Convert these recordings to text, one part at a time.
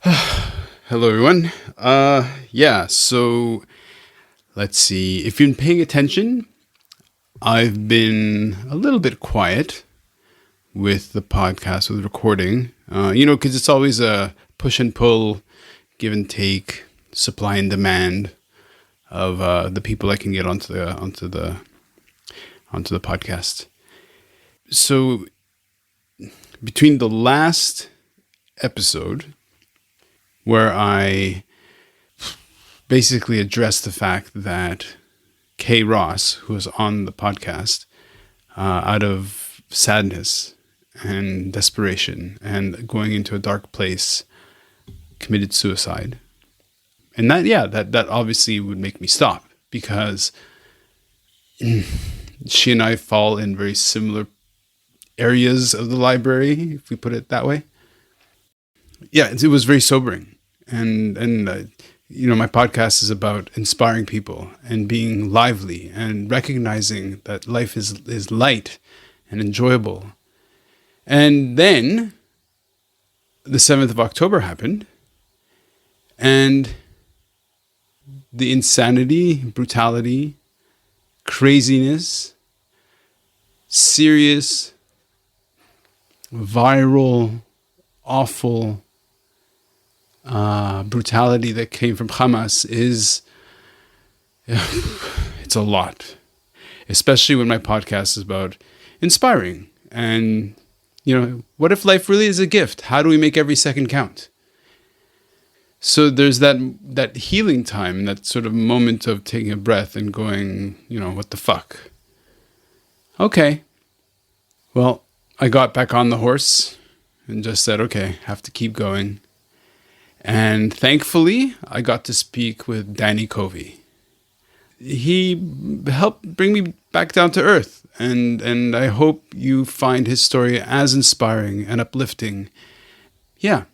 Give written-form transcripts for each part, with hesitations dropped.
Hello, everyone. So let's see. If you've been paying attention, I've been a little bit quiet with the podcast, with recording, because it's always a push and pull, give and take, supply and demand of the people I can get onto the podcast. So between the last episode, where I basically addressed the fact that Kay Ross, who was on the podcast, out of sadness and desperation and going into a dark place, committed suicide. And that obviously would make me stop, because she and I fall in very similar areas of the library, if we put it that way. Yeah, it was very sobering. And my podcast is about inspiring people and being lively and recognizing that life is light and enjoyable. And then the 7th of October happened, and the insanity, brutality, craziness, serious, viral, awful brutality that came from Hamas it's a lot, especially when my podcast is about inspiring. And, what if life really is a gift? How do we make every second count? So there's that healing time, that sort of moment of taking a breath and going, what the fuck? Okay. Well, I got back on the horse and just said, okay, have to keep going. And thankfully, I got to speak with Danny Covey. He helped bring me back down to earth. And I hope you find his story as inspiring and uplifting. Yeah.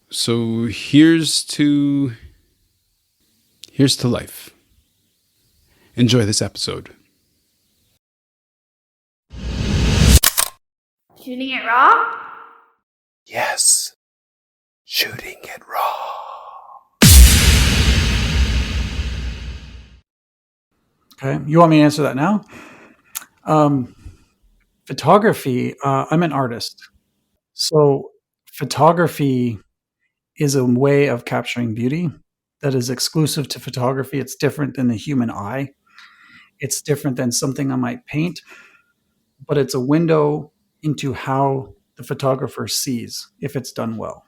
So here's to life. Enjoy this episode. Shooting it raw? Yes. Shooting it raw. Okay, you want me to answer that now? Photography, I'm an artist. So photography is a way of capturing beauty that is exclusive to photography. It's different than the human eye. It's different than something I might paint, but it's a window into how the photographer sees if it's done well.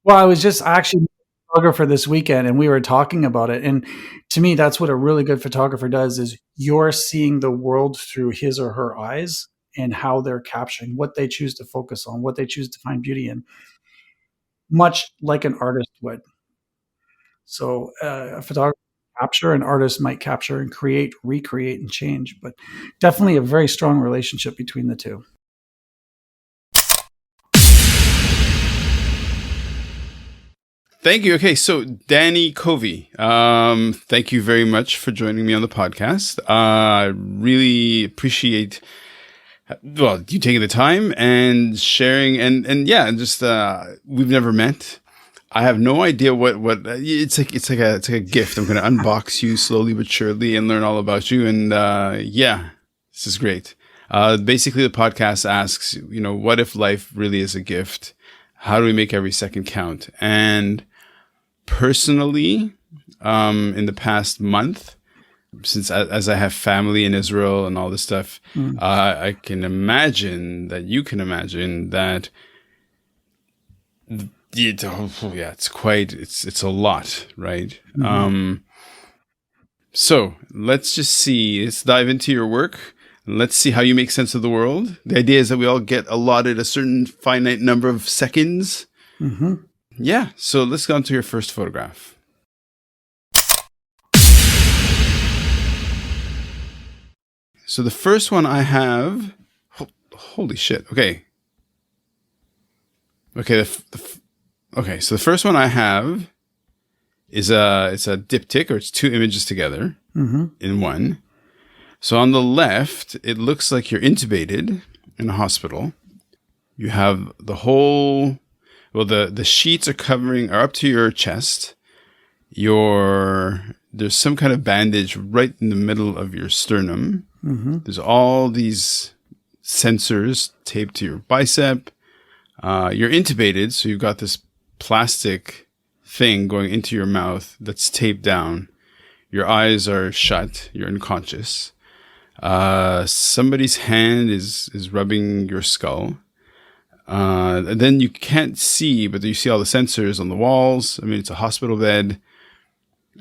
Well, I was just actually a photographer this weekend, and we were talking about it. And to me, that's what a really good photographer does, is you're seeing the world through his or her eyes and how they're capturing, what they choose to focus on, what they choose to find beauty in, much like an artist would. So a photographer capture, an artist might capture and create, recreate, and change, but definitely a very strong relationship between the two. Thank you. Okay, so Danny Covey, thank you very much for joining me on the podcast. I really appreciate, you taking the time and sharing, and just we've never met. I have no idea what it's like. It's like a gift. I'm going to unbox you slowly but surely and learn all about you. And this is great. Basically, the podcast asks, what if life really is a gift? How do we make every second count? And personally, in the past month, since as I have family in Israel and all this stuff, I can imagine that you can imagine that. It's a lot, right? Mm-hmm. So let's just see. Let's dive into your work. Let's see how you make sense of the world. The idea is that we all get allotted a certain finite number of seconds. Mm-hmm. Yeah. So let's go on to your first photograph. So the first one I have, holy shit. Okay. Okay. So the first one I have is it's a diptych, or it's two images together in one. So on the left, it looks like you're intubated in a hospital. You have the whole, well, the sheets are up to your chest. There's some kind of bandage right in the middle of your sternum. Mm-hmm. There's all these sensors taped to your bicep. You're intubated, so you've got this plastic thing going into your mouth that's taped down. Your eyes are shut. You're unconscious. Somebody's hand is rubbing your skull. And then you can't see, but you see all the sensors on the walls. I mean, it's a hospital bed.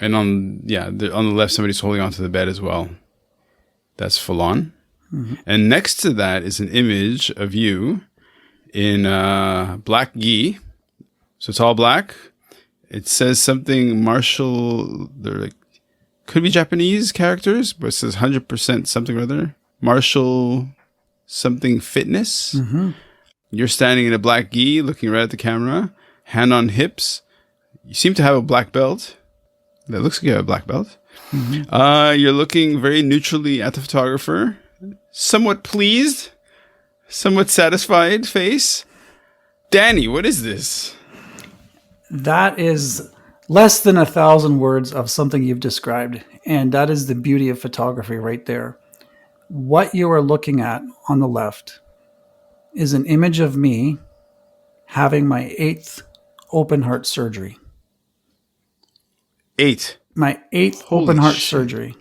And on the left, somebody's holding onto the bed as well. That's full on. Mm-hmm. And next to that is an image of you in black gi. So it's all black. It says something martial. They're like, could be Japanese characters, but it says 100% something or other. Martial something fitness. Mm-hmm. You're standing in a black gi, looking right at the camera, hand on hips. You seem to have a black belt. That looks like you have a black belt. Mm-hmm. You're looking very neutrally at the photographer. Somewhat pleased, somewhat satisfied face. Danny, what is this? That is less than 1,000 words of something you've described. And that is the beauty of photography right there. What you are looking at on the left is an image of me having my 8th open heart surgery. 8? My 8th Holy open heart shit. surgery.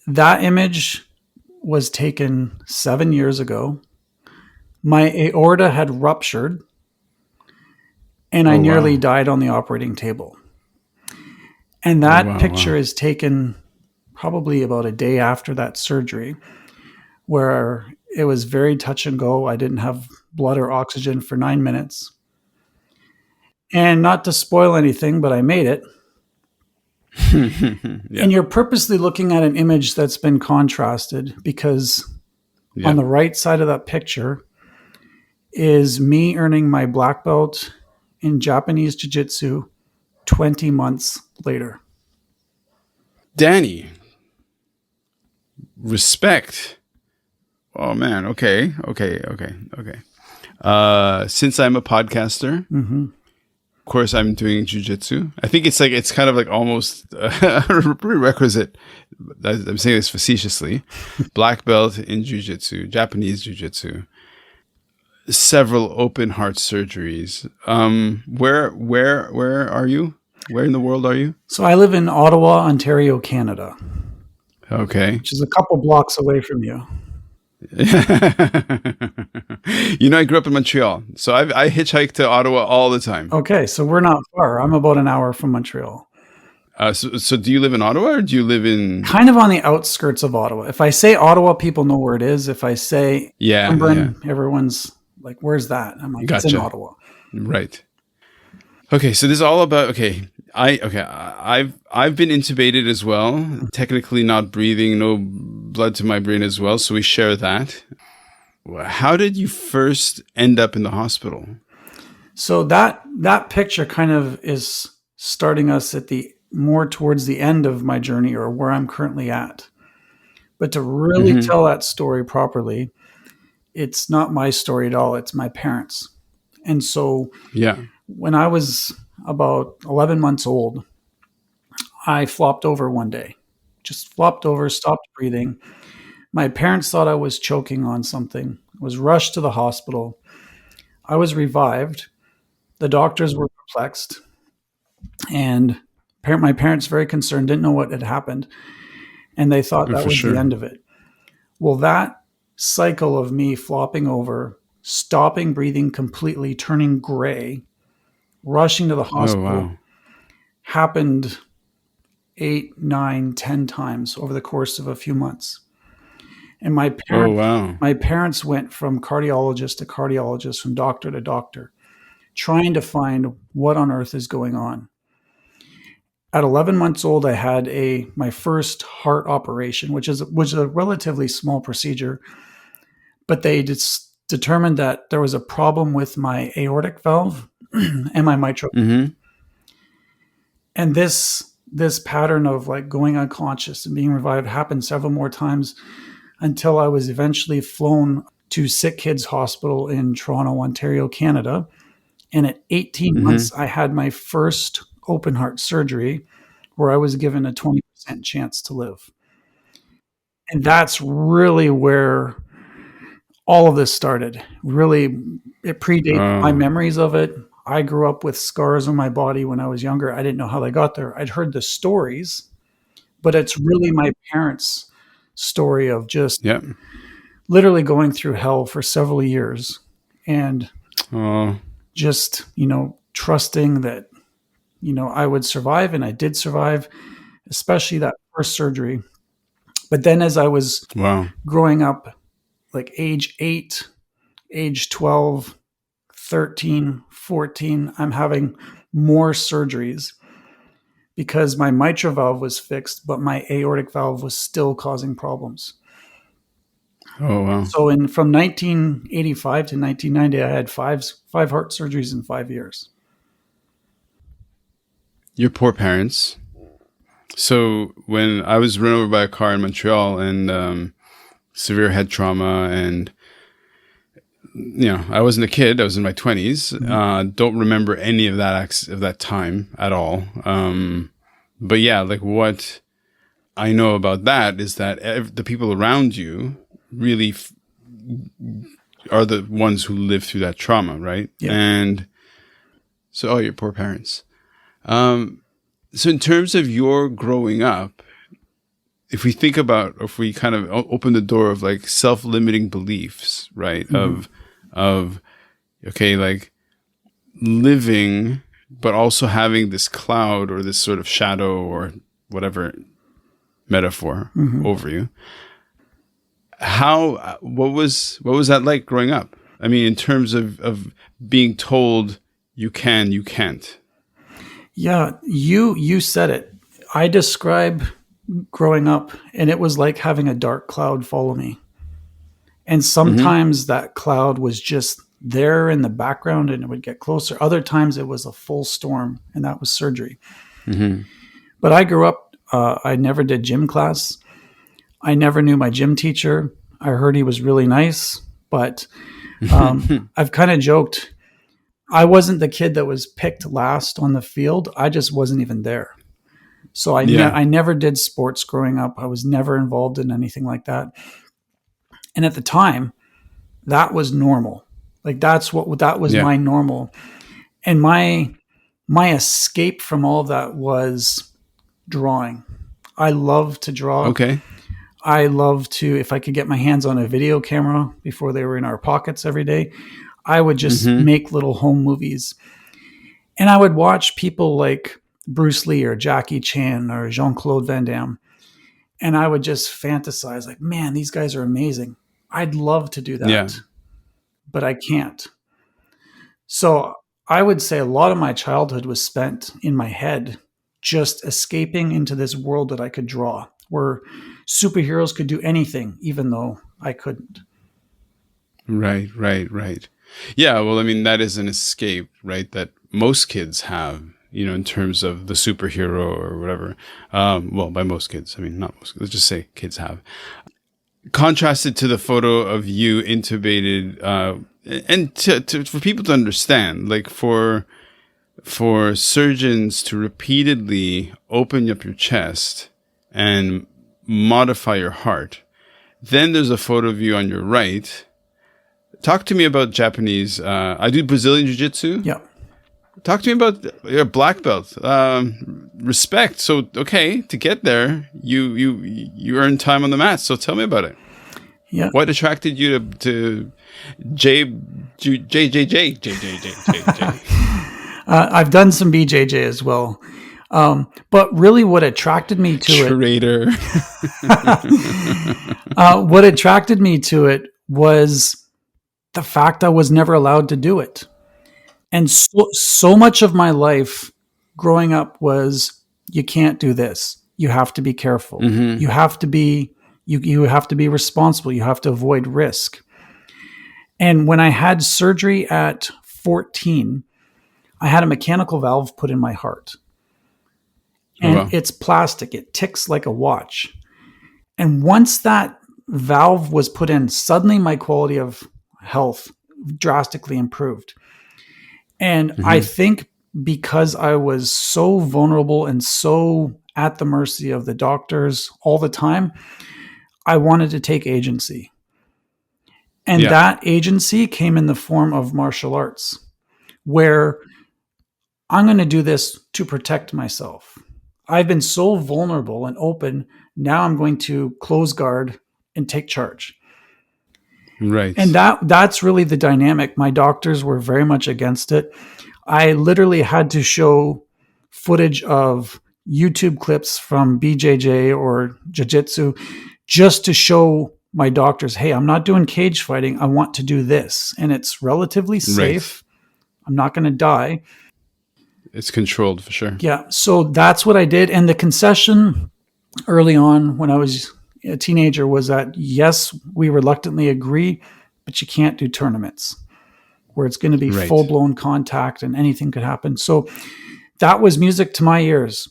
That image was taken 7 years ago. My aorta had ruptured, and I nearly died on the operating table. And that picture is taken probably about a day after that surgery, where it was very touch and go. I didn't have blood or oxygen for 9 minutes. And not to spoil anything, but I made it. Yeah. And you're purposely looking at an image that's been contrasted because on the right side of that picture is me earning my black belt in Japanese Jiu-Jitsu 20 months later. Danny, respect. Oh man, okay. Since I'm a podcaster, Mm-hmm. of course I'm doing jiu-jitsu. I think it's kind of like almost a prerequisite. I'm saying this facetiously. Black belt in jiu-jitsu, Japanese jiu-jitsu. Several open heart surgeries. Where are you? Where in the world are you? So I live in Ottawa, Ontario, Canada. Okay. Which is a couple blocks away from you. You know, I grew up in Montreal, so I hitchhike to Ottawa all the time. Okay, so we're not far. I'm about an hour from Montreal. So do you live in Ottawa or do you live in... Kind of on the outskirts of Ottawa. If I say Ottawa, people know where it is. If I say Cumberland, everyone's like, where's that? I'm like, It's in Ottawa. Right. Okay, so this is all about... I've been intubated as well. Technically not breathing, no blood to my brain as well. So we share that. How did you first end up in the hospital? So that picture kind of is starting us at more towards the end of my journey, or where I'm currently at. But to really tell that story properly, it's not my story at all. It's my parents. And so when I was about 11 months old, I flopped over one day. Just flopped over, stopped breathing. My parents thought I was choking on something. Was rushed to the hospital. I was revived. The doctors were perplexed. And my parents, very concerned, didn't know what had happened. And they thought that was the end of it. Well, that cycle of me flopping over, stopping breathing completely, turning gray, rushing to the hospital happened 8, 9, 10 times over the course of a few months. And my parents went from cardiologist to cardiologist, from doctor to doctor, trying to find what on earth is going on. At 11 months old, I had my first heart operation, which was a relatively small procedure, but they determined that there was a problem with my aortic valve and my mitral. Mm-hmm. And this pattern of like going unconscious and being revived happened several more times until I was eventually flown to Sick Kids Hospital in Toronto, Ontario, Canada, And at 18 Mm-hmm. months, I had my first open heart surgery where I was given a 20% chance to live. And that's really where all of this started. Really, it predates my Oh, memories of it. I grew up with scars on my body when I was younger. I didn't know how they got there. I'd heard the stories, but it's really my parents' story of just yeah. literally going through hell for several years and Oh, just, trusting that, I would survive, and I did survive, especially that first surgery. But then as I was wow. growing up, like age 8, age 12, 13, 14, I'm having more surgeries because my mitral valve was fixed, but my aortic valve was still causing problems. Oh, wow. So from 1985 to 1990, I had five heart surgeries in 5 years. Your poor parents. So when I was run over by a car in Montreal and severe head trauma, and I wasn't a kid. I was in my 20s. Mhm. Don't remember any of that time at all. But yeah, like what I know about that is that the people around you really are the ones who live through that trauma, right? Yeah. And so, oh, your poor parents. Um, so in terms of your growing up, if we kind of open the door of like self-limiting beliefs, right? Mhm. Of okay, like living, but also having this cloud or this sort of shadow or whatever metaphor Mhm. over you. What was that like growing up? I mean, in terms of being told you can, you can't. Yeah, you said it. I describe growing up, and it was like having a dark cloud follow me. And Mm-hmm. sometimes that cloud was just there in the background and it would get closer. Other times it was a full storm, and that was surgery. Mm-hmm. But I grew up, I never did gym class. I never knew my gym teacher. I heard he was really nice, but I've kind of joked. I wasn't the kid that was picked last on the field. I just wasn't even there. So Yeah. I never did sports growing up. I was never involved in anything like that. And at the time, that was normal. Like that was Yeah. my normal. And my escape from all of that was drawing. I love to draw. Okay. I love to, if I could get my hands on a video camera before they were in our pockets every day, I would just Mm-hmm. make little home movies. And I would watch people like Bruce Lee or Jackie Chan or Jean Claude Van Damme. And I would just fantasize like, man, these guys are amazing. I'd love to do Yeah. that, but I can't. So I would say a lot of my childhood was spent in my head, just escaping into this world that I could draw, where superheroes could do anything, even though I couldn't. Right. Right. Right. Yeah. Well, I mean, that is an escape, right? That most kids have, in terms of the superhero or whatever. Well, by most kids, I mean, not most. Let's just say kids have. Contrasted to the photo of you intubated, and for people to understand, like for surgeons to repeatedly open up your chest and modify your heart. Then there's a photo of you on your right. Talk to me about Japanese. I do Brazilian jiu-jitsu. Yeah. Talk to me about your black belt. Respect. So, okay, to get there, you earned time on the mat. So tell me about it. Yeah. What attracted you to J? I've done some BJJ as well. But really what attracted me to it, Traitor. what attracted me to it was the fact I was never allowed to do it. And so much of my life growing up was, you can't do this. You have to be careful. Mm-hmm. You have to be you have to be responsible. You have to avoid risk. And when I had surgery at 14, I had a mechanical valve put in my heart. Oh, And wow. it's plastic. It ticks like a watch. And once that valve was put in, suddenly my quality of health drastically improved. And I think because I was so vulnerable and so at the mercy of the doctors all the time, I wanted to take agency. And Yeah. that agency came in the form of martial arts, where I'm going to do this to protect myself. I've been so vulnerable and open. Now I'm going to close guard and take charge. And Right. that's really the dynamic. My doctors were very much against it. I literally had to show footage of YouTube clips from BJJ or jiu-jitsu just to show my doctors, hey, I'm not doing cage fighting. I want to do this. And it's relatively Right. safe. I'm not going to die. It's controlled for sure. Yeah. So that's what I did. And the concession early on when I was a teenager was that, yes, we reluctantly agree, but you can't do tournaments where it's going to be Right. full blown contact and anything could happen. So that was music to my ears.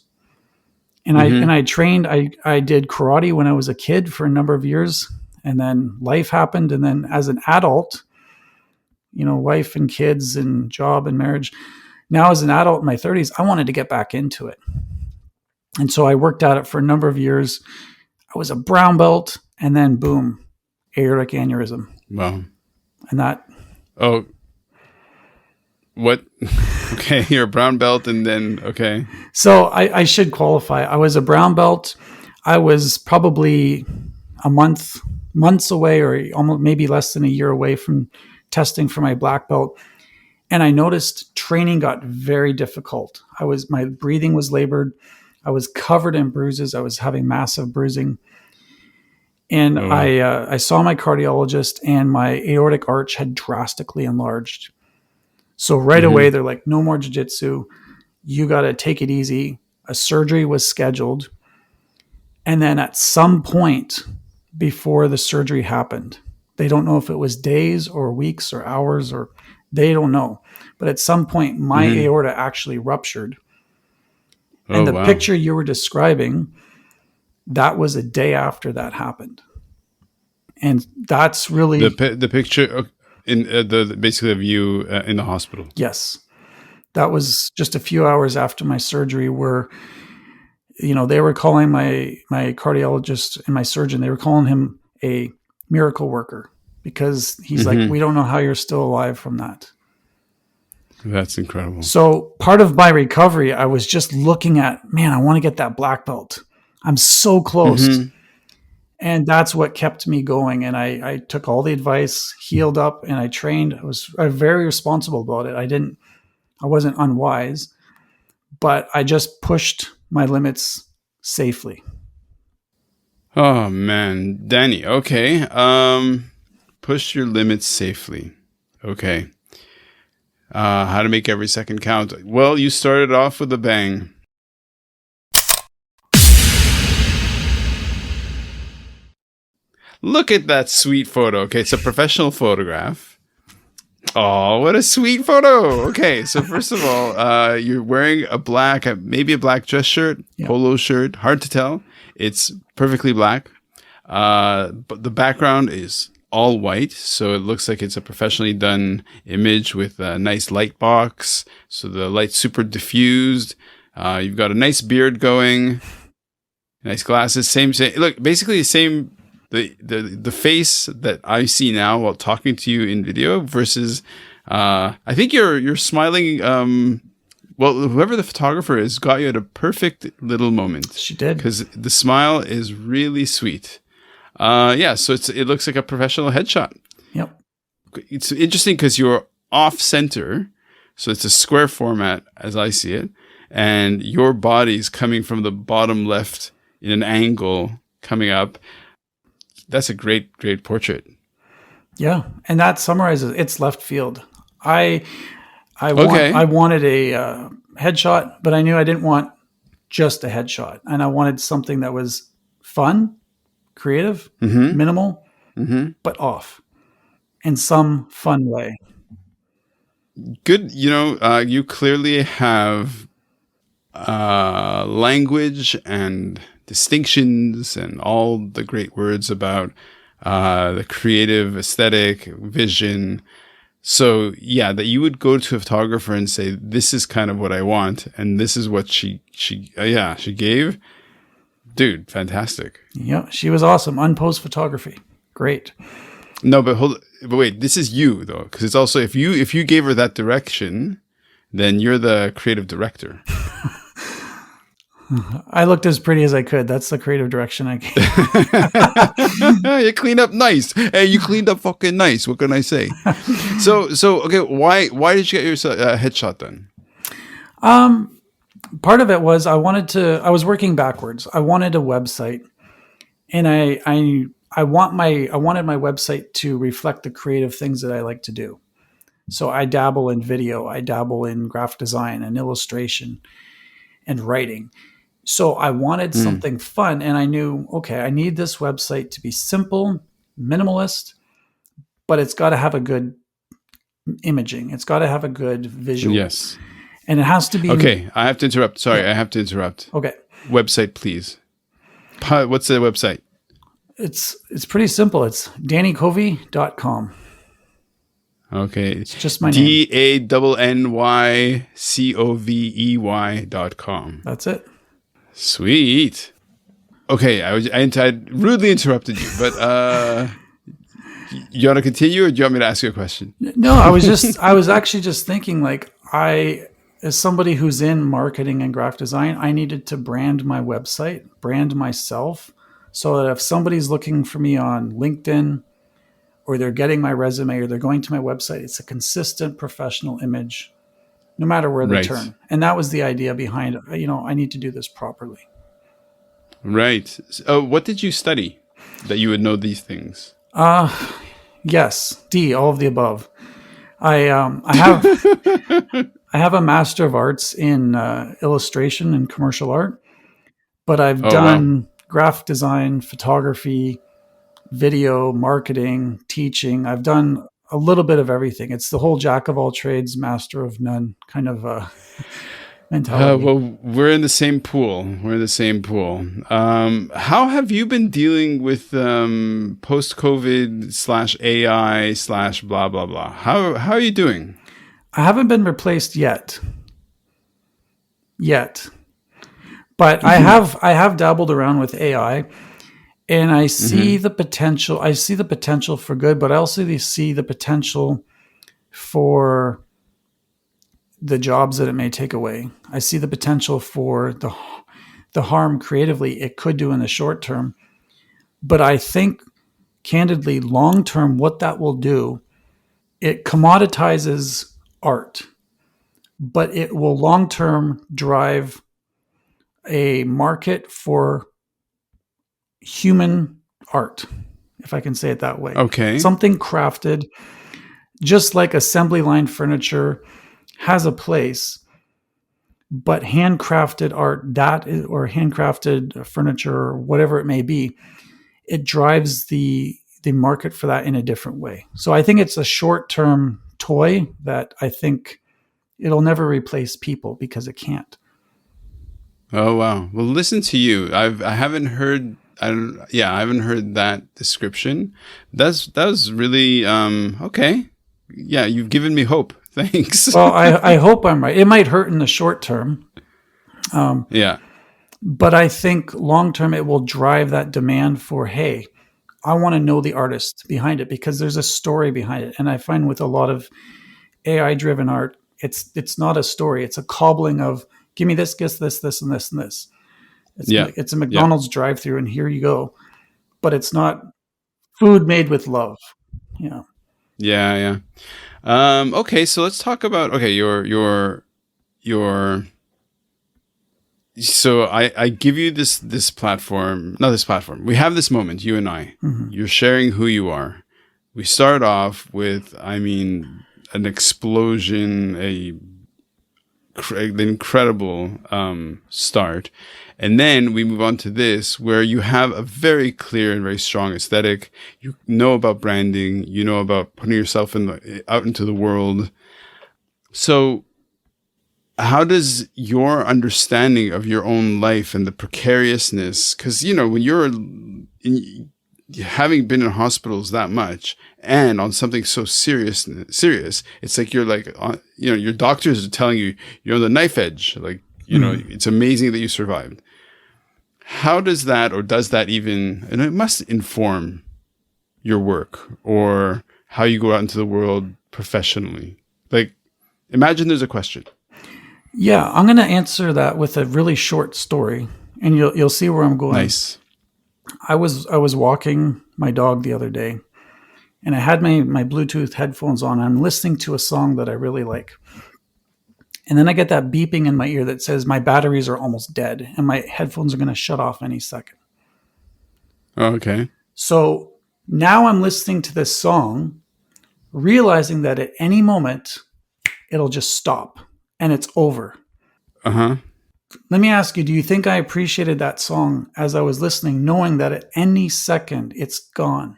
And I trained, I did karate when I was a kid for a number of years, and then life happened. And then as an adult, wife and kids and job and marriage. Now as an adult in my 30s, I wanted to get back into it. And so I worked at it for a number of years. I was a brown belt, and then boom, aortic aneurysm. Wow. And that. Oh, what? Okay, you're a brown belt, and then okay. So I should qualify. I was a brown belt. I was probably months away, or almost maybe less than a year away from testing for my black belt. And I noticed training got very difficult. My breathing was labored. I was covered in bruises. I was having massive bruising. And I saw my cardiologist, and my aortic arch had drastically enlarged. So right away, they're like, no more jiu-jitsu. You got to take it easy. A surgery was scheduled. And then at some point before the surgery happened, they don't know if it was days or weeks or hours, or they don't know. But at some point, my aorta actually ruptured. And the picture you were describing, that was a day after that happened. And that's really the picture in the basically of you in the hospital. Yes. That was just a few hours after my surgery, where, they were calling my cardiologist and my surgeon, they were calling him a miracle worker, because he's like, we don't know how you're still alive from that. That's incredible. So part of my recovery, I was just looking at, man, I want to get that black belt. I'm so close. And that's what kept me going. And I took all the advice, healed up, and I trained. I was very responsible about it. I wasn't unwise, but I just pushed my limits safely. Oh man, Danny. Okay. Push your limits safely. Okay. How to make every second count. Well, you started off with a bang. Look at that sweet photo. Okay, it's a professional photograph. Oh, what a sweet photo. Okay, so first of all, you're wearing maybe a black dress shirt, polo shirt. Hard to tell. It's perfectly black. But the background is all white, so it looks like it's a professionally done image with a nice light box. So the light's super diffused. You've got a nice beard going, nice glasses. Same. Look, basically the same. The face that I see now while talking to you in video versus, I think you're smiling. Well, whoever the photographer is got you at a perfect little moment. She did, because the smile is really sweet. Yeah, so it looks like a professional headshot. Yep. It's interesting because you're off center, so it's a square format as I see it, and your body's coming from the bottom left in an angle coming up. That's a great portrait. Yeah, and that summarizes it's left field. I wanted a headshot, but I knew I didn't want just a headshot, and I wanted something that was fun, creative, minimal, but off in some fun way. Good. You clearly have language and distinctions and all the great words about the creative aesthetic vision. So yeah, that you would go to a photographer and say, "This is kind of what I want, and this is what she gave." Dude, fantastic. Yeah, she was awesome. Unposed photography. Great. No, but wait, this is you though, because it's also if you gave her that direction, then you're the creative director. I looked as pretty as I could. That's the creative direction I gave. You cleaned up nice. Hey, you cleaned up fucking nice. What can I say? So okay, why did you get your headshot done? Part of it was I was working backwards. I wanted a website, and I wanted my website to reflect the creative things that I like to do. So I dabble in video, I dabble in graphic design and illustration and writing. So I wanted something fun, and I knew, okay, I need this website to be simple, minimalist, but it's got to have a good imaging. It's got to have a good visual. Yes. And it has to be... Okay, I have to interrupt. Sorry, I have to interrupt. Okay. Website, please. What's the website? It's pretty simple. It's dannycovey.com. Okay. It's just my name. DANNYCOVEY.com. That's it. Sweet. Okay, I rudely interrupted you, but you want to continue, or do you want me to ask you a question? No, I was actually just thinking, like, as somebody who's in marketing and graphic design, I needed to brand my website, brand myself, so that if somebody's looking for me on LinkedIn, or they're getting my resume, or they're going to my website, it's a consistent professional image, no matter where they turn. And that was the idea behind it. I need to do this properly. Right. What did you study that you would know these things? Yes, D, all of the above. I have a Master of Arts in illustration and commercial art, but I've done graphic design, photography, video, marketing, teaching. I've done a little bit of everything. It's the whole jack of all trades, master of none kind of mentality. Well, we're in the same pool. How have you been dealing with post-COVID /AI /blah, blah, blah? How are you doing? I haven't been replaced yet. But I have dabbled around with AI, and I see the potential. I see the potential for good, but I also see the potential for the jobs that it may take away. I see the potential for the harm creatively it could do in the short term. But I think, candidly, long term, what that will do, it commoditizes art, but it will long term drive a market for human art, if I can say it that way. Okay. Something crafted, just like assembly line furniture has a place, but handcrafted art, or handcrafted furniture, or whatever it may be, it drives the market for that in a different way. So I think it's a short-term toy that I think it'll never replace people, because it can't. Oh wow! Well, listen to you. I haven't heard. I haven't heard that description. That was really okay. Yeah, you've given me hope. Thanks. Well, I hope I'm right. It might hurt in the short term. Yeah. But I think long term it will drive that demand for, hey, I want to know the artist behind it, because there's a story behind it. And I find with a lot of AI driven art, it's not a story. It's a cobbling of, give me this, this, and this, and this. It's a McDonald's drive-through, and here you go. But it's not food made with love. Yeah. Yeah. Okay, so let's talk about your. So I give you this platform, not this platform. We have this moment, you and I. Mm-hmm. You're sharing who you are. We start off with, an explosion, an incredible start. And then we move on to this, where you have a very clear and very strong aesthetic. You know about branding. You know about putting yourself out into the world. So how does your understanding of your own life and the precariousness, because, when you're having been in hospitals that much and on something so serious, it's like you're like, your doctors are telling you you're on the knife edge. Like, it's amazing that you survived. How does that, or does that even, and it must inform your work or how you go out into the world professionally? Like, imagine there's a question. Yeah, I'm going to answer that with a really short story, and you'll see where I'm going. Nice. I was walking my dog the other day, and I had my Bluetooth headphones on. I'm listening to a song that I really like. And then I get that beeping in my ear that says my batteries are almost dead and my headphones are going to shut off any second. Oh, okay. So now I'm listening to this song, realizing that at any moment it'll just stop and it's over. Uh-huh. Let me ask you, do you think I appreciated that song as I was listening, knowing that at any second it's gone?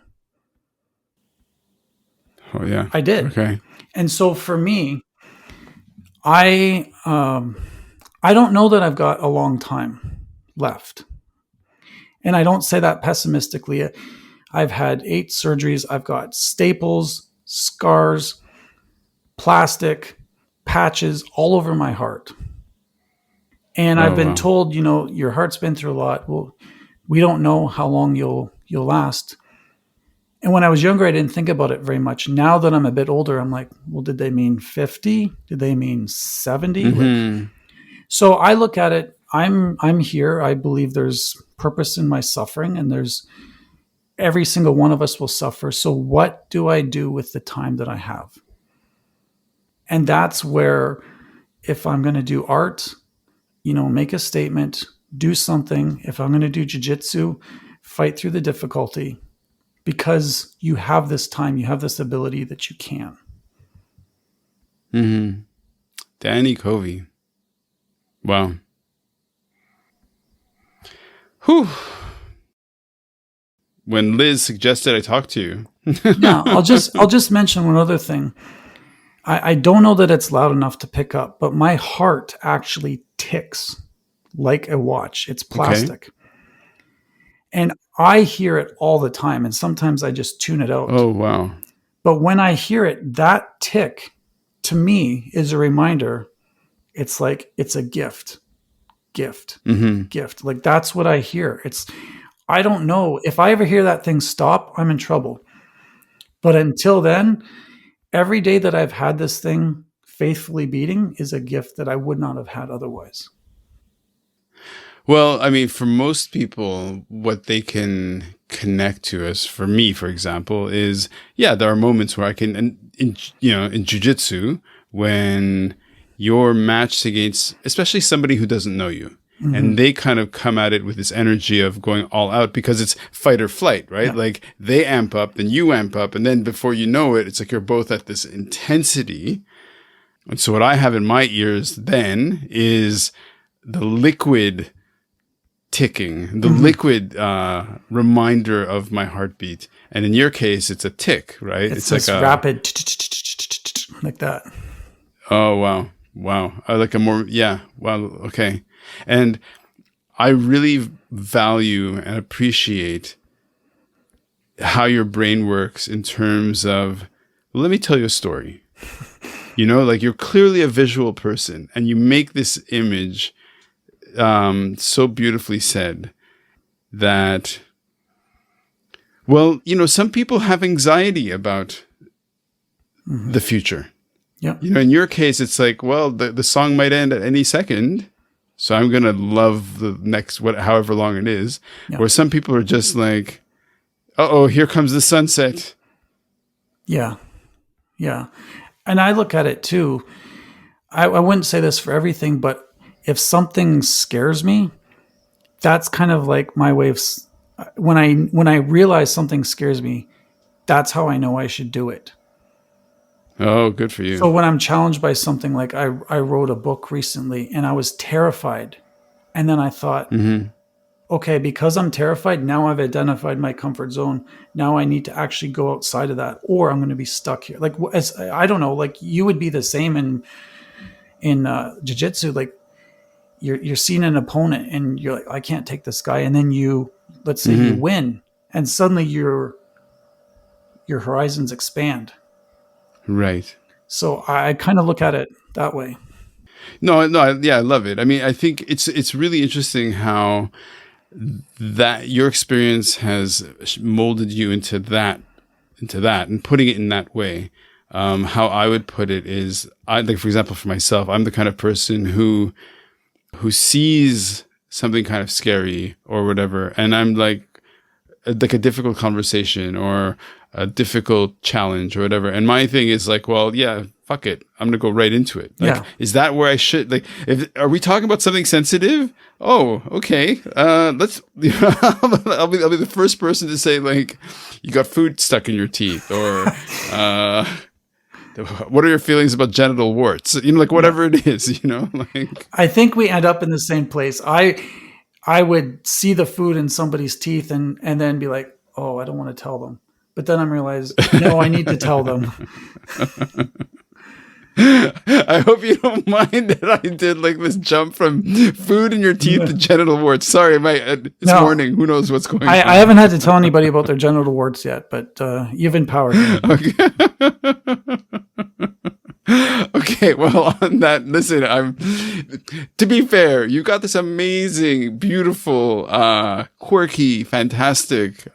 Oh, yeah. I did. Okay. And so for me, I don't know that I've got a long time left. And I don't say that pessimistically. I've had 8 surgeries. I've got staples, scars, plastic, patches all over my heart. And I've been told, your heart's been through a lot. Well, we don't know how long you'll last. And when I was younger, I didn't think about it very much. Now that I'm a bit older, I'm like, well, did they mean 50? Did they mean 70? Mm-hmm. So I look at it. I'm here. I believe there's purpose in my suffering, and there's every single one of us will suffer. So what do I do with the time that I have? And that's where, if I'm going to do art, make a statement, do something. If I'm going to do jiu-jitsu, fight through the difficulty, because you have this time, you have this ability that you can. Mm-hmm. Danny Covey. Wow. Whew. When Liz suggested I talk to you. Yeah, I'll just mention one other thing. I don't know that it's loud enough to pick up, but my heart actually ticks like a watch. It's plastic. Okay. And I hear it all the time, and sometimes I just tune it out. Oh, wow. But when I hear it, that tick, to me, is a reminder. It's like, it's a gift. Like, that's what I hear. I don't know. If I ever hear that thing stop, I'm in trouble. But until then, every day that I've had this thing faithfully beating is a gift that I would not have had otherwise. Well, I mean, for most people, what they can connect to, as for me, for example, is, there are moments where I can, in jiu-jitsu, when you're matched against, especially somebody who doesn't know you, mm-hmm. and they kind of come at it with this energy of going all out because it's fight or flight, right? Yeah. Like, they amp up, then you amp up, and then before you know it, it's like you're both at this intensity. And so what I have in my ears then is the liquid ticking, the mm-hmm. liquid reminder of my heartbeat. And in your case, it's a tick, right? It's like a rapid like that. Oh, wow. Wow. Like a more, wow. Okay. And I really value and appreciate how your brain works in terms of, well, let me tell you a story. Like, you're clearly a visual person, and you make this image so beautifully said that, well, some people have anxiety about mm-hmm. the future. Yeah. In your case, it's like, well, the song might end at any second, so I'm going to love the next, however long it is. Yeah. Where some people are just like, uh-oh, here comes the sunset. Yeah. Yeah. And I look at it too. I wouldn't say this for everything, but if something scares me, that's kind of like my way of, when I realize something scares me, that's how I know I should do it. Oh, good for you. So when I'm challenged by something, like I wrote a book recently and I was terrified. And then I thought, mm-hmm. okay, because I'm terrified, now I've identified my comfort zone. Now I need to actually go outside of that, or I'm going to be stuck here. Like, I don't know, like you would be the same in jiu-jitsu. Like you're seeing an opponent and you're like, I can't take this guy. And then let's say mm-hmm. you win. and suddenly your horizons expand. Right. So I kind of look at it that way. No, no, yeah, I love it. I mean, I think it's really interesting how that your experience has molded you into that, and putting it in that way. How I would put it is, I like, for example, for myself, I'm the kind of person who sees something kind of scary or whatever, and I'm like a difficult conversation or a difficult challenge or whatever. And my thing is like, well, yeah, fuck it. I'm going to go right into it. Like, Yeah. is that where I should, like, are we talking about something sensitive? Oh, okay. Let's, I'll be the first person to say, like, you got food stuck in your teeth, or, what are your feelings about genital warts? You know, like, whatever it is, you know, like. I think we end up in the same place. I would see the food in somebody's teeth and then be like, oh, I don't want to tell them. But then I realized, no, I need to tell them. I hope you don't mind that I did like this jump from food in your teeth to genital warts. Sorry, it's morning. Who knows what's going on? I haven't had to tell anybody about their genital warts yet, but you've empowered me. Okay. Okay, well, on that, listen, to be fair, you got this amazing, beautiful, quirky, fantastic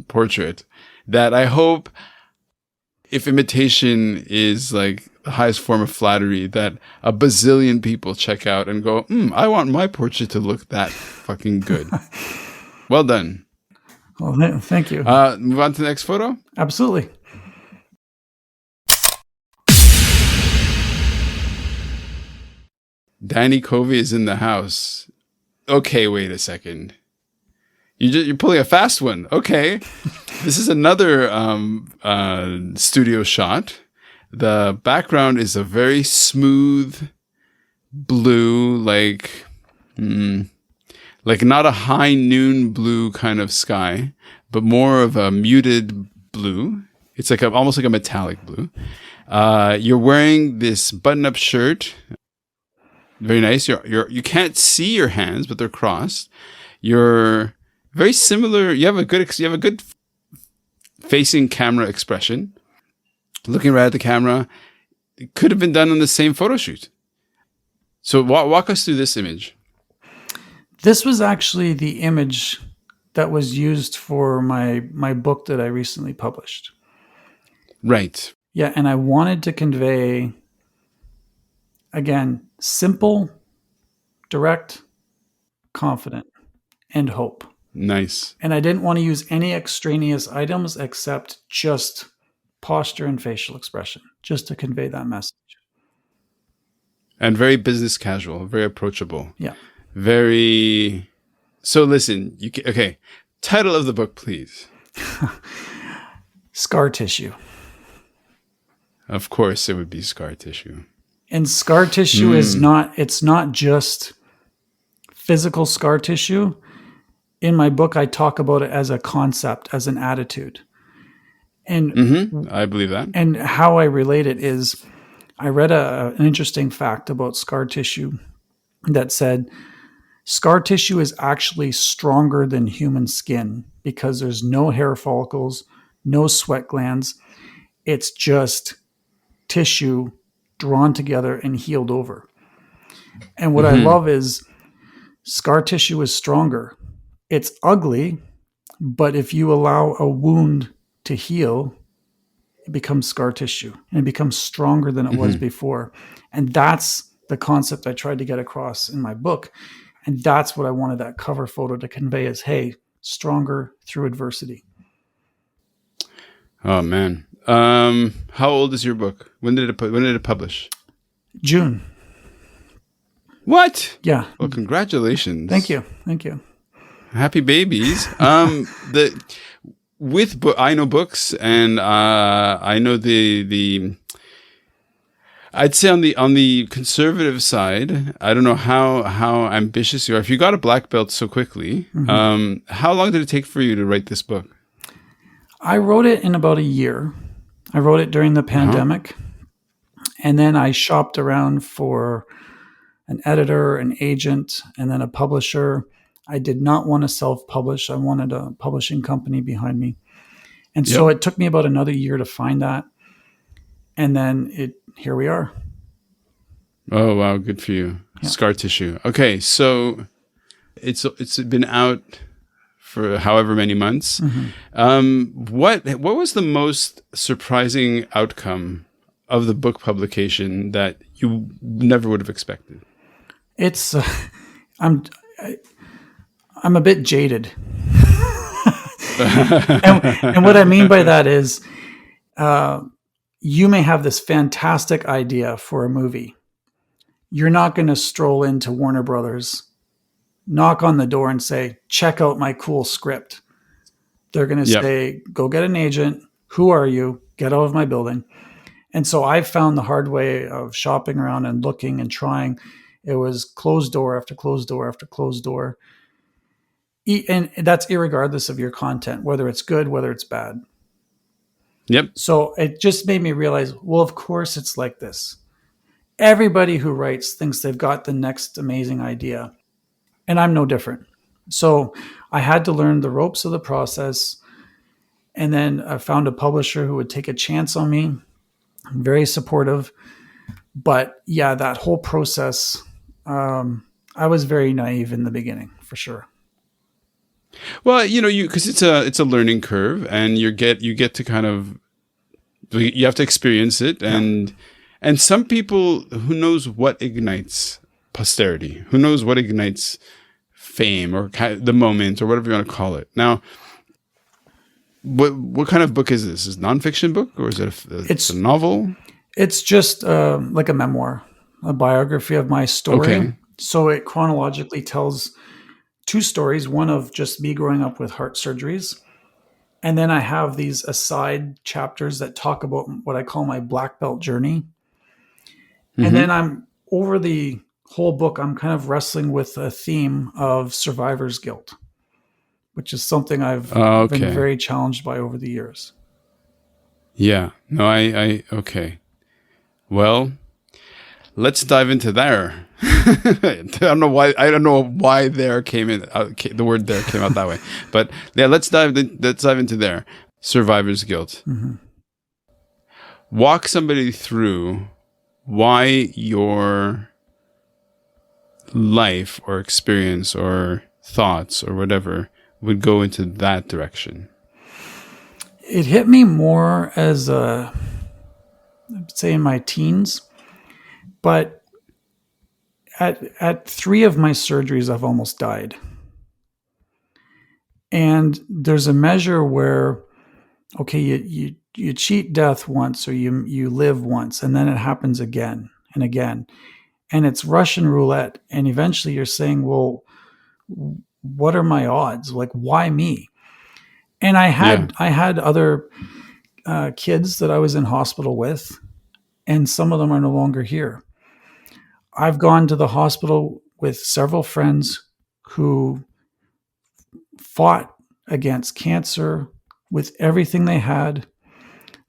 portrait that I hope, if imitation is like the highest form of flattery, that a bazillion people check out and go, I want my portrait to look that fucking good. Well done. Well, thank you. Move on to the next photo. Absolutely. Danny Covey is in the house. Okay, wait a second. You're pulling a fast one. Okay. This is another studio shot. The background is a very smooth blue, like not a high noon blue kind of sky, but more of a muted blue. It's like almost like a metallic blue. You're wearing this button-up shirt. Very nice. You can't see your hands, but they're crossed. You're very similar. You have a good facing camera expression. Looking right at the camera. It could have been done on the same photo shoot. So walk us through this image. This was actually the image that was used for my book that I recently published. Right. Yeah, and I wanted to convey, again, simple, direct, confident, and hope. Nice. And I didn't want to use any extraneous items except just posture and facial expression, just to convey that message. And very business casual, very approachable. Yeah. Very. So listen, okay. Title of the book, please. Scar tissue. Of course, it would be scar tissue. And scar tissue is it's not just physical scar tissue. In my book, I talk about it as a concept, as an attitude. And I believe that. And how I relate it is, I read an interesting fact about scar tissue that said scar tissue is actually stronger than human skin because there's no hair follicles, no sweat glands. It's just tissue drawn together and healed over. And what I love is scar tissue is stronger. It's ugly, but if you allow a wound to heal, it becomes scar tissue and it becomes stronger than it was before. And that's the concept I tried to get across in my book. And that's what I wanted that cover photo to convey is, hey, stronger through adversity. Oh man. How old is your book? When did it publish? June. What? Yeah. Well, congratulations. Thank you. Thank you. Happy babies. I know books, and I know the I'd say on the conservative side, I don't know how ambitious you are. If you got a black belt so quickly, how long did it take for you to write this book? I wrote it in about a year. I wrote it during the pandemic, and then I shopped around for an editor, an agent, and then a publisher. I did not want to self-publish. I wanted a publishing company behind me. And so Yep. it took me about another year to find that. And then here we are. Oh wow, good for you. Yeah. Scar tissue. Okay, so it's been out for however many months. What was the most surprising outcome of the book publication that you never would have expected? It's I'm a bit jaded. and what I mean by that is you may have this fantastic idea for a movie. You're not going to stroll into Warner Brothers, knock on the door and say, check out my cool script. They're going to say, go get an agent. Who are you? Get out of my building. And so I found the hard way of shopping around and looking and trying. It was closed door after closed door after closed door. And that's irregardless of your content, whether it's good, whether it's bad. Yep. So it just made me realize, well, of course it's like this. Everybody who writes thinks they've got the next amazing idea. And I'm no different. So I had to learn the ropes of the process. And then I found a publisher who would take a chance on me. Very supportive. But yeah, that whole process, I was very naive in the beginning, for sure. Well, because it's a learning curve, and you get to kind of, you have to experience it, and some people, who knows what ignites posterity, who knows what ignites fame or the moment or whatever you want to call it. Now, what kind of book is this? Is it a nonfiction book, or is it it's a novel? It's just like a memoir, a biography of my story. Okay. So it chronologically tells 2 stories, one of just me growing up with heart surgeries. And then I have these aside chapters that talk about what I call my black belt journey. And then I'm over the whole book, I'm kind of wrestling with a theme of survivor's guilt, which is something I've been very challenged by over the years. Yeah. No, okay. Well, let's dive into there. I don't know why there came in. The word "there" came out that way, but yeah, let's dive into there. Survivor's guilt. Walk somebody through why your life or experience or thoughts or whatever would go into that direction. It hit me more as I'd say in my teens, but at 3 of my surgeries, I've almost died. And there's a measure where, okay, you cheat death once, or you live once, and then it happens again and again. And it's Russian roulette. And eventually you're saying, well, what are my odds? Like, why me? And I had other kids that I was in hospital with, and some of them are no longer here. I've gone to the hospital with several friends who fought against cancer with everything they had.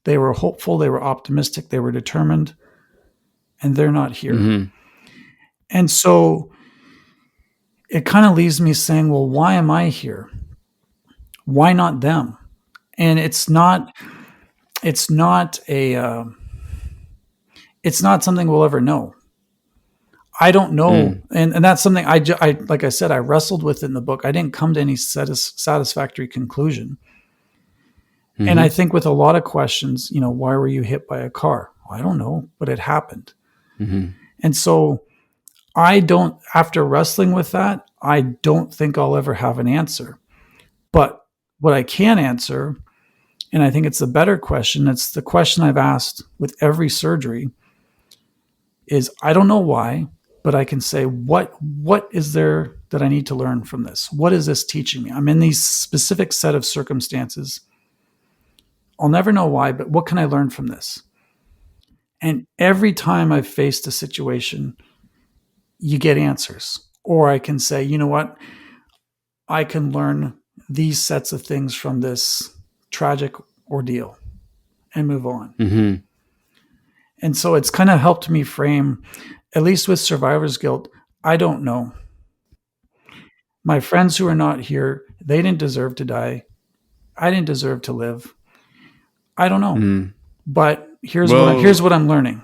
They were hopeful, they were optimistic, they were determined, and they're not here. And so it kind of leaves me saying, well, why am I here? Why not them? And it's not something we'll ever know. I don't know. And that's something I, like I said, I wrestled with in the book. I didn't come to any satisfactory conclusion. And I think with a lot of questions, why were you hit by a car? I don't know, but it happened. And so after wrestling with that, I don't think I'll ever have an answer. But what I can answer, and I think it's a better question, it's the question I've asked with every surgery, is I don't know why, but I can say, what is there that I need to learn from this? What is this teaching me? I'm in these specific set of circumstances. I'll never know why, but what can I learn from this? And every time I've faced a situation, you get answers. Or I can say, you know what? I can learn these sets of things from this tragic ordeal and move on. And so it's kind of helped me frame, at least with survivor's guilt, I don't know. My friends who are not here, they didn't deserve to die. I didn't deserve to live. I don't know. Mm. But Well, here's what I'm learning.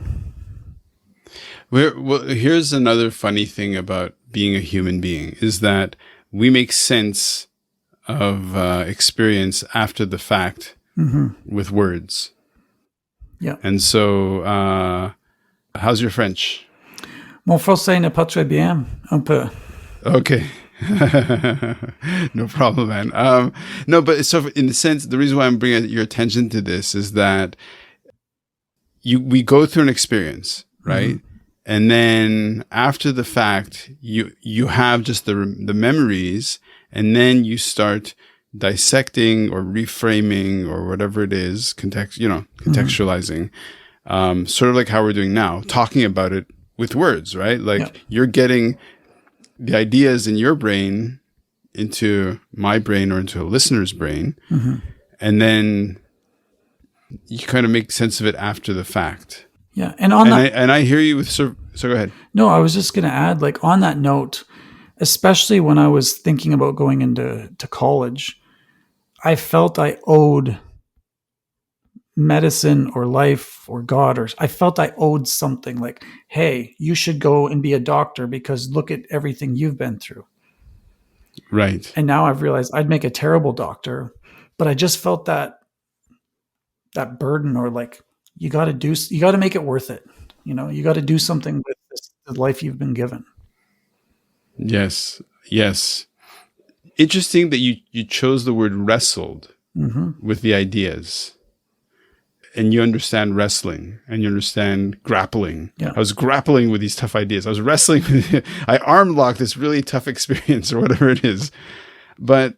here's another funny thing about being a human being is that we make sense of experience after the fact with words. Yeah. And so, how's your French? Mon français n'est pas très bien. Un peu. Okay. No problem, man. No, but so in the sense, the reason why I'm bringing your attention to this is that we go through an experience, right? And then after the fact, you have just the memories, and then you start dissecting or reframing or whatever it is, contextualizing, sort of like how we're doing now, talking about it with words, right? Like you're getting the ideas in your brain into my brain or into a listener's brain, and then you kind of make sense of it after the fact. Yeah. And I hear you with so go ahead. No, I was just going to add, like, on that note, especially when I was thinking about going into college, I felt I owed medicine or life or God, or I felt I owed something, like, hey, you should go and be a doctor because look at everything you've been through. Right. And now I've realized I'd make a terrible doctor, but I just felt that burden, or like, you got to make it worth it. You got to do something with the life you've been given. Yes. Yes. Interesting that you chose the word wrestled with the ideas. And you understand wrestling and you understand grappling. Yeah. I was grappling with these tough ideas. I was wrestling with I arm locked this really tough experience or whatever it is. But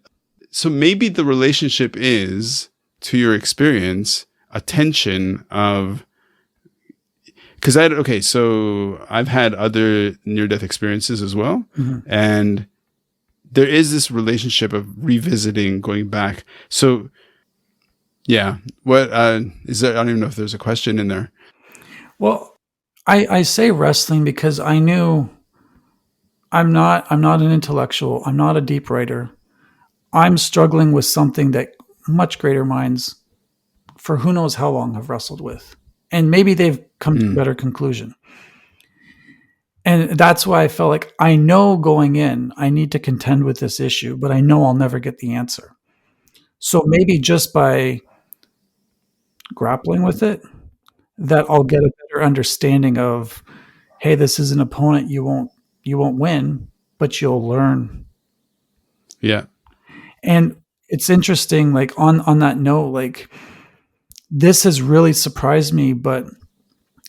so maybe the relationship is to your experience a tension of, because so I've had other near-death experiences as well. And there is this relationship of revisiting, going back. So yeah. What is there? I don't even know if there's a question in there. Well, I say wrestling because I knew I'm not an intellectual. I'm not a deep writer. I'm struggling with something that much greater minds for who knows how long have wrestled with. And maybe they've come to a better conclusion. And that's why I felt like I know going in, I need to contend with this issue, but I know I'll never get the answer. So maybe just by grappling with it, that I'll get a better understanding of, hey, this is an opponent you won't win, but you'll learn. Yeah. And it's interesting, like on that note, like this has really surprised me, but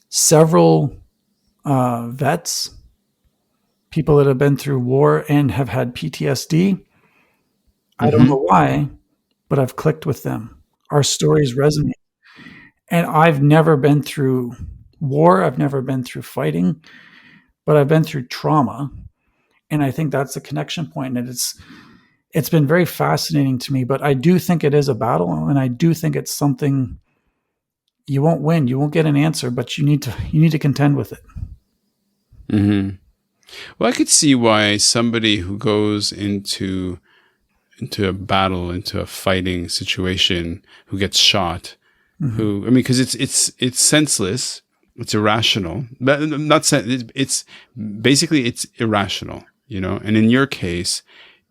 several vets, people that have been through war and have had PTSD, I don't know why, but I've clicked with them. Our stories resonate. And I've never been through war. I've never been through fighting, but I've been through trauma. And I think that's the connection point. And it's been very fascinating to me, but I do think it is a battle. And I do think it's something you won't win. You won't get an answer, but you need to contend with it. Well, I could see why somebody who goes into a battle, into a fighting situation, who gets shot, because it's senseless, it's irrational, but it's basically it's irrational, and in your case,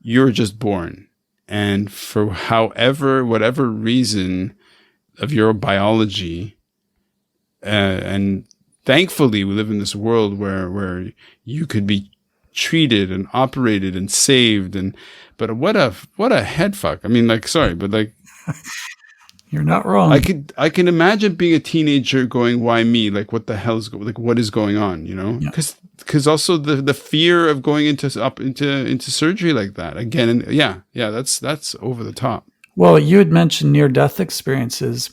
you're just born, and for whatever reason of your biology, and thankfully we live in this world where you could be treated and operated and saved, but what a head fuck. I mean, like, sorry, but like, you're not wrong. I can imagine being a teenager going, why me? Like, what the hell is what is going on? Because also the fear of going into surgery like that again, and that's over the top. Well, you had mentioned near-death experiences,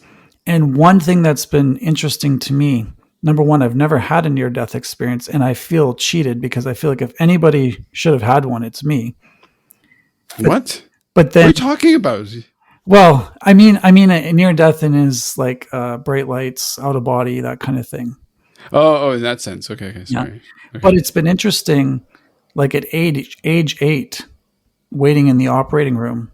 and one thing that's been interesting to me, number one, I've never had a near-death experience, and I feel cheated because I feel like if anybody should have had one, it's me. But then, what are you talking about? Well, I mean, a near-death is like bright lights, out of body, that kind of thing. Oh, in that sense. Okay, sorry. Yeah. Okay. But it's been interesting, like at age 8, waiting in the operating room,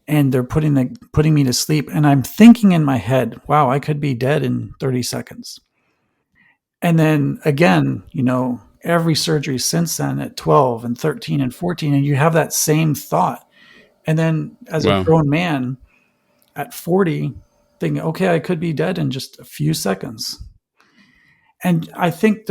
and they're putting me to sleep, and I'm thinking in my head, wow, I could be dead in 30 seconds. And then again, every surgery since then at 12 and 13 and 14, and you have that same thought. And then as a Wow. grown man at 40, thinking, okay, I could be dead in just a few seconds. And I think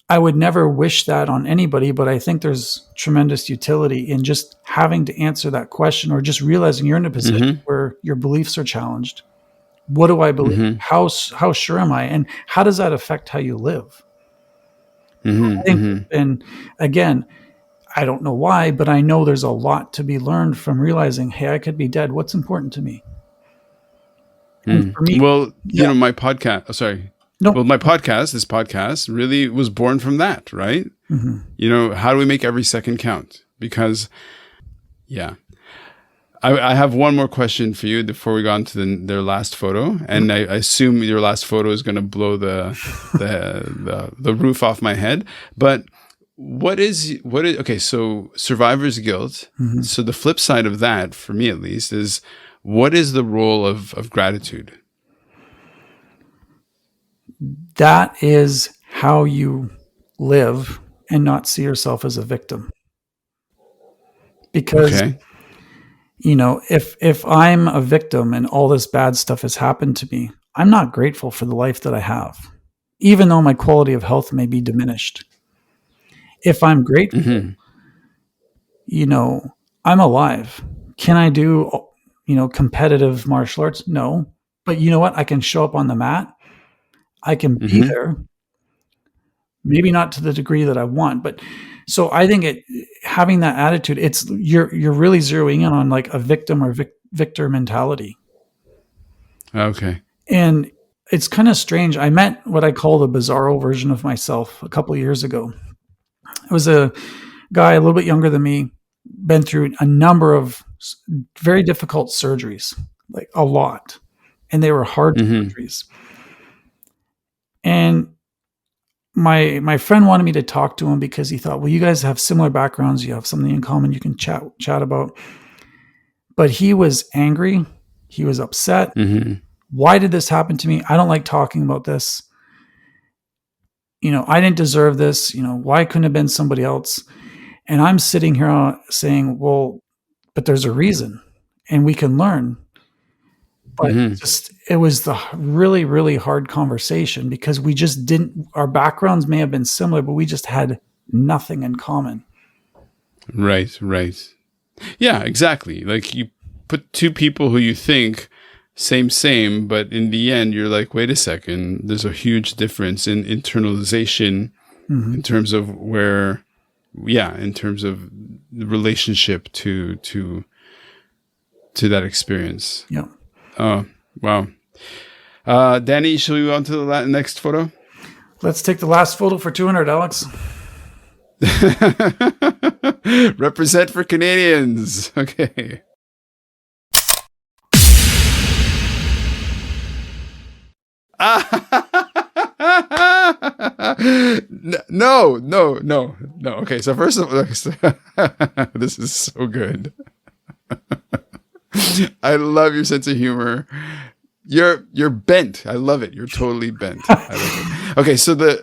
I would never wish that on anybody, but I think there's tremendous utility in just having to answer that question, or just realizing you're in a position where your beliefs are challenged. What do I believe? How sure am I? And how does that affect how you live? I think, and again, I don't know why, but I know there's a lot to be learned from realizing, hey, I could be dead. What's important to me? And for me, Well, yeah, my podcast, sorry. no, Well, this podcast really was born from that, right? mm-hmm. How do we make every second count? Because, yeah. I have one more question for you before we go on to their last photo, and I assume your last photo is going to blow the roof off my head. But what is okay? So survivor's guilt. Mm-hmm. So the flip side of that, for me at least, is what is the role of gratitude? That is how you live and not see yourself as a victim. Because Okay. if I'm a victim and all this bad stuff has happened to me, I'm not grateful for the life that I have, even though my quality of health may be diminished. If I'm grateful, I'm alive. Can I do, competitive martial arts? No. But you know what? I can show up on the mat. I can be there. Maybe not to the degree that I want, but so I think having that attitude, you're really zeroing in on like a victim or victor mentality. Okay. And it's kind of strange. I met what I call the bizarro version of myself a couple of years ago. It was a guy a little bit younger than me, been through a number of very difficult surgeries, like a lot, and they were hard surgeries. And my friend wanted me to talk to him because he thought, well, you guys have similar backgrounds, you have something in common you can chat about. But he was angry, he was upset. Why did this happen to me? I don't like talking about this. I didn't deserve this. Why couldn't it have been somebody else? And I'm sitting here saying, well, but there's a reason, and we can learn. But it was the really, really hard conversation because we just our backgrounds may have been similar, but we just had nothing in common. Right. Yeah, exactly. Like you put two people who you think same, but in the end, you're like, wait a second, there's a huge difference in internalization in terms of in terms of the relationship to that experience. Yeah. Oh, wow. Danny, shall we move on to the next photo? Let's take the last photo for 200, Alex. Represent for Canadians. Okay. No. Okay, so first of all, this is so good. I love your sense of humor. You're bent. I love it. You're totally bent. I love it. Okay, so the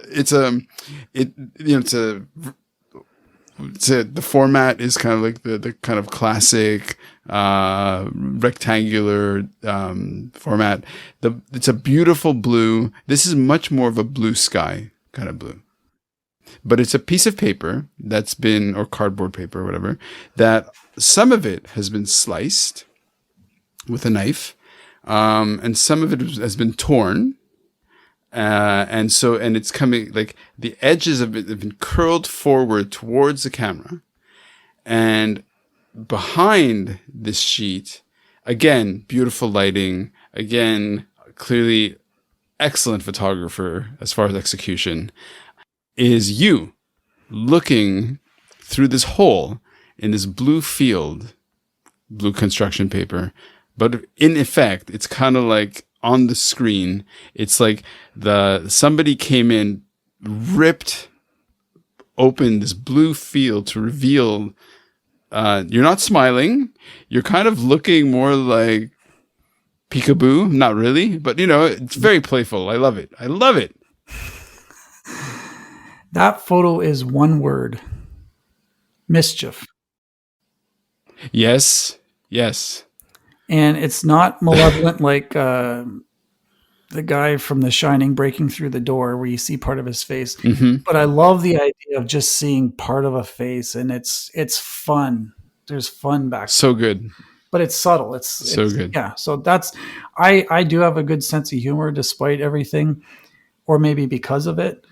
format is kind of like the kind of classic rectangular format. It's a beautiful blue. This is much more of a blue sky kind of blue. But it's a piece of paper that's been, or cardboard paper or whatever, that some of it has been sliced with a knife, and some of it has been torn. And it's coming, like the edges of it have been curled forward towards the camera. And behind this sheet, again, beautiful lighting, again, clearly excellent photographer as far as execution, is you looking through this hole in this blue field, blue construction paper. But in effect, it's kind of like on the screen, it's like somebody came in, ripped open this blue field to reveal you're not smiling. You're kind of looking more like peekaboo. Not really, but it's very playful. I love it. I love it. That photo is one word: mischief. Yes. Yes. And it's not malevolent like the guy from The Shining breaking through the door where you see part of his face. Mm-hmm. But I love the idea of just seeing part of a face, and it's fun. There's fun back there. So good. But it's subtle. So good. Yeah. So that's I do have a good sense of humor despite everything, or maybe because of it.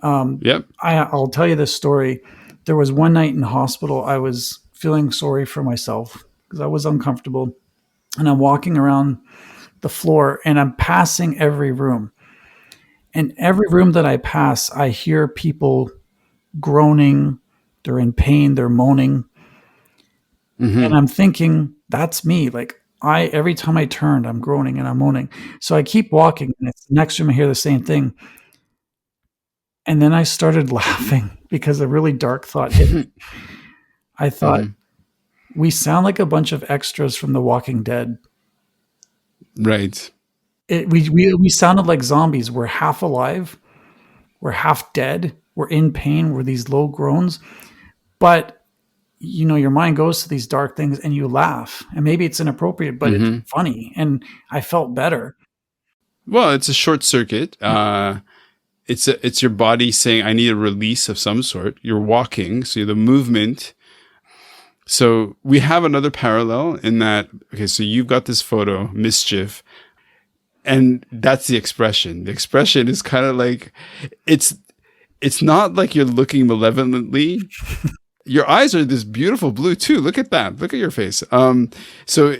Yep. I'll tell you this story. There was one night in hospital I was feeling sorry for myself because I was uncomfortable, and I'm walking around the floor and I'm passing every room. And every room that I pass, I hear people groaning, they're in pain, they're moaning. Mm-hmm. And I'm thinking, that's me. Like every time I turned, I'm groaning and I'm moaning. So I keep walking, and it's the next room I hear the same thing. And then I started laughing because a really dark thought hit me. I thought, we sound like a bunch of extras from The Walking Dead. Right. We sounded like zombies. We're half alive. We're half dead. We're in pain. We're these low groans. But, your mind goes to these dark things and you laugh. And maybe it's inappropriate, but it's funny. And I felt better. Well, it's a short circuit. It's your body saying, I need a release of some sort. You're walking, so the movement. So we have another parallel in that, okay, so you've got this photo, mischief, and that's the expression. The expression is kind of like, it's not like you're looking malevolently. Your eyes are this beautiful blue too. Look at that. Look at your face. So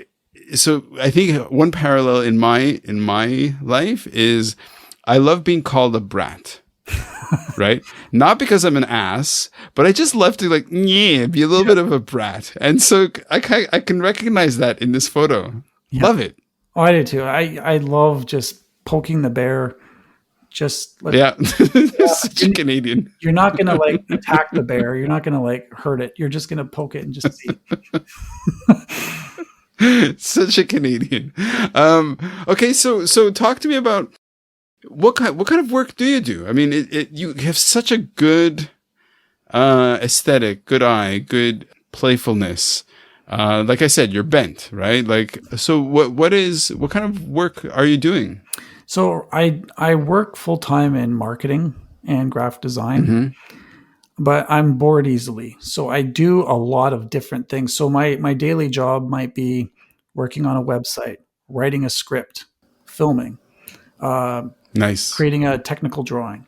I think one parallel in my life is I love being called a brat. Right? Not because I'm an ass, but I just love to be a little bit of a brat. And so I can recognize that in this photo. Yeah. Love it. Oh, I do too. I love just poking the bear. Such a Canadian. You're not going to attack the bear. You're not going to hurt it. You're just going to poke it and just see. Such a Canadian. Okay. So talk to me about what kind of work do you do? I mean, you have such a good aesthetic, good eye, good playfulness. Like I said, you're bent, right? So what kind of work are you doing? So I work full time in marketing and graphic design, but I'm bored easily. So I do a lot of different things. So my daily job might be working on a website, writing a script, filming, nice, creating a technical drawing.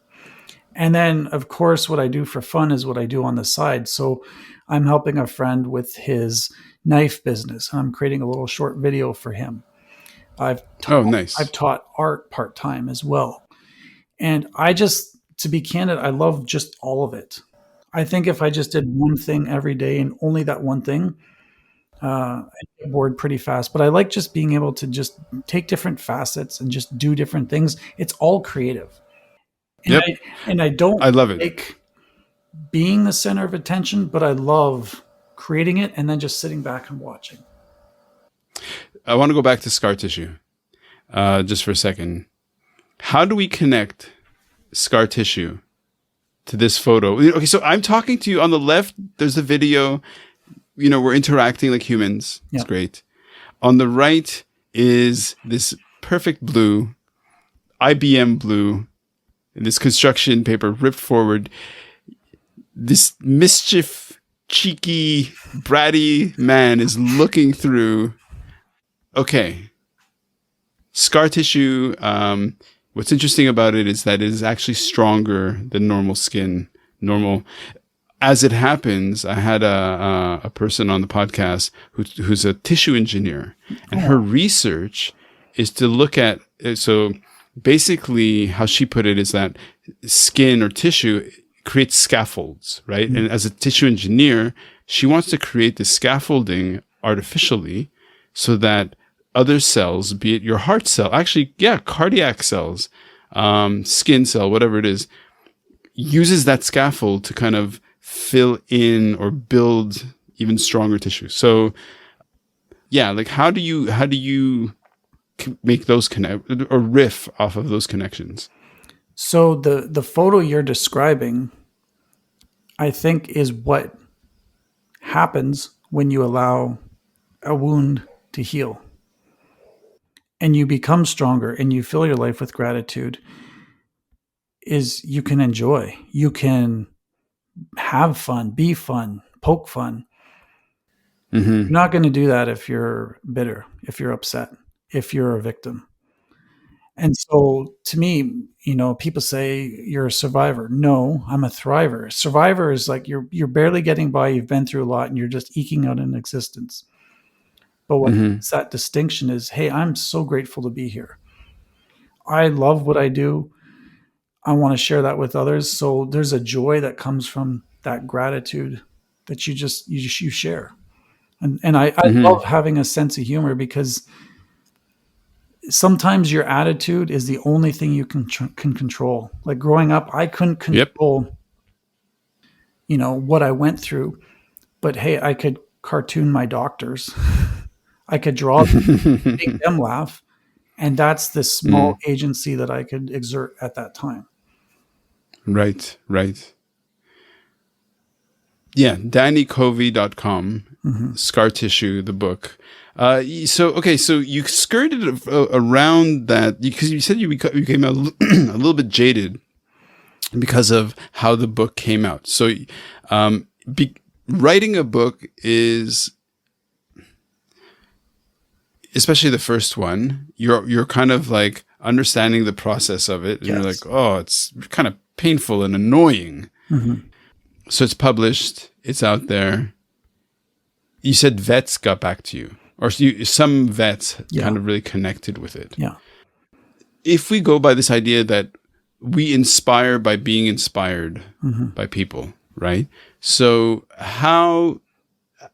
And then, of course, what I do for fun is what I do on the side. So I'm helping a friend with his knife business, and I'm creating a little short video for him. I've taught art part-time as well. And to be candid, I love just all of it. I think if I just did one thing every day and only that one thing, I'd get bored pretty fast. But I like just being able to just take different facets and just do different things. It's all creative. And I love it. Like being the center of attention, but I love creating it and then just sitting back and watching. I want to go back to scar tissue just for a second. How do we connect scar tissue to this photo? Okay, so I'm talking to you on the left. There's the video. We're interacting like humans. Yeah. It's great. On the right is this perfect blue, IBM blue, and this construction paper ripped forward. This mischief, cheeky, bratty man is looking through. Okay. Scar tissue, what's interesting about it is that it is actually stronger than normal skin. As it happens, I had a person on the podcast who's a tissue engineer, and her research is to look at, so basically how she put it is that skin or tissue creates scaffolds, right? Mm-hmm. And as a tissue engineer, she wants to create the scaffolding artificially so that other cells, be it your heart cell, cardiac cells, skin cell, whatever it is, uses that scaffold to kind of fill in or build even stronger tissue. So yeah, like how do you make those connect or riff off of those connections? So the photo you're describing, I think, is what happens when you allow a wound to heal and you become stronger and you fill your life with gratitude. Is you can enjoy, you can have fun, be fun, poke fun. Mm-hmm. You're not going to do that if you're bitter, if you're upset, if you're a victim. And so to me, people say you're a survivor. No, I'm a thriver. Survivor is like you're barely getting by, you've been through a lot and you're just eking out an existence. But what Mm-hmm. makes that distinction is, hey, I'm so grateful to be here. I love what I do. I want to share that with others. So there's a joy that comes from that gratitude that you share. And I Mm-hmm. love having a sense of humor because sometimes your attitude is the only thing you can control. Like growing up, I couldn't Yep. control, what I went through, but hey, I could cartoon my doctors. I could draw them, make them laugh. And that's the small Mm. agency that I could exert at that time. Right. Right. Yeah. DannyCovey.com, Mm-hmm. Scar Tissue, the book. So you skirted around that because you said you became a little bit jaded because of how the book came out. So, um, writing a book is, especially the first one, you're kind of like understanding the process of it, and you're like, Yes. oh, it's kind of painful and annoying. Mm-hmm. So it's published, it's out there. You said vets got back to you, or some vets Yeah. kind of really connected with it. Yeah. If we go by this idea that we inspire by being inspired Mm-hmm. by people, right? So how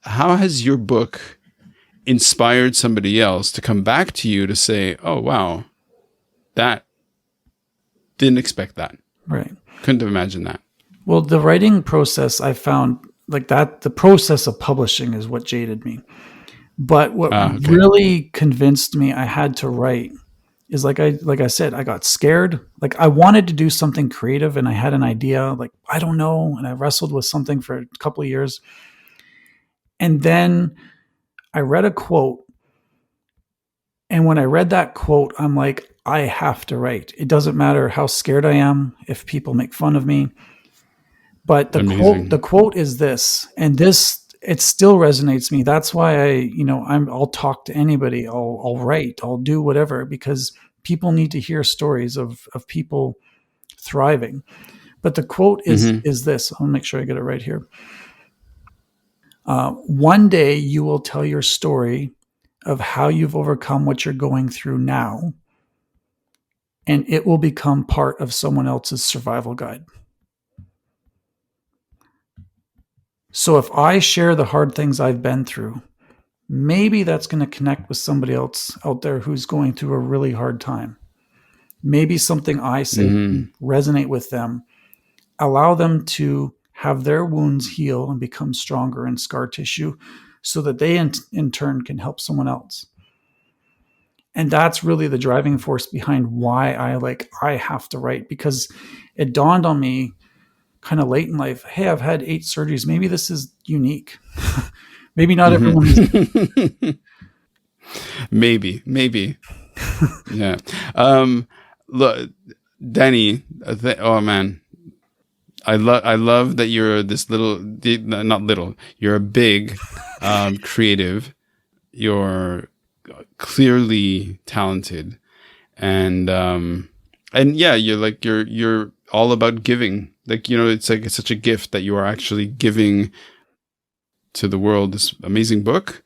has your book inspired somebody else to come back to you to say, oh, wow, that didn't expect that. Right. Couldn't have imagined that. Well, the writing process I found like that, the process of publishing is what jaded me. But what Okay. really convinced me I had to write is like I said, I got scared. Like I wanted to do something creative and I had an idea, like, I don't know. And I wrestled with something for a couple of years. And then I read a quote. And when I read that quote, I'm like, I have to write. It doesn't matter how scared I am, if people make fun of me. But Amazing. the quote is this, and this, it still resonates me. That's why I'll talk to anybody. I'll write, I'll do whatever, because people need to hear stories of people thriving. But the quote Mm-hmm. is this. I'll make sure I get it right here. One day you will tell your story of how you've overcome what you're going through now, and it will become part of someone else's survival guide. So if I share the hard things I've been through, maybe that's going to connect with somebody else out there who's going through a really hard time. Maybe something I say Mm-hmm. can resonate with them, allow them to have their wounds heal and become stronger in scar tissue so that they in turn can help someone else. And that's really the driving force behind why I have to write, because it dawned on me kind of late in life, hey, I've had 8 surgeries. Maybe this is unique. Maybe not everyone is. Mm-hmm. Maybe. Yeah. Look, Danny, oh man, I love that you're this not little, you're a big, creative, you're clearly talented, and yeah, you're all about giving. Like, it's like it's such a gift that you are actually giving to the world this amazing book,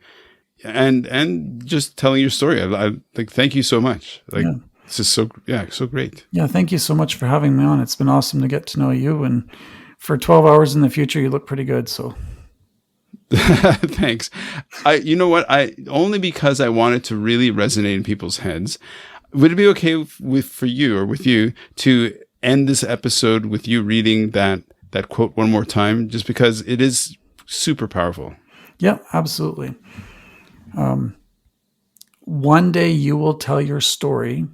and just telling your story. I like, thank you so much. Like, Yeah. this is so great. Yeah, thank you so much for having me on. It's been awesome to get to know you. And for 12 hours in the future, you look pretty good. So Thanks. You know what? Only because I wanted to really resonate in people's heads. Would it be okay for you to end this episode with you reading that quote one more time, just because it is super powerful? Yeah, absolutely. One day you will tell your story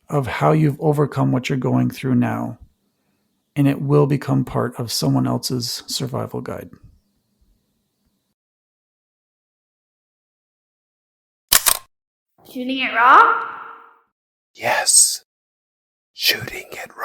of how you've overcome what you're going through now, and it will become part of someone else's survival guide. Shooting it raw? Yes. Shooting it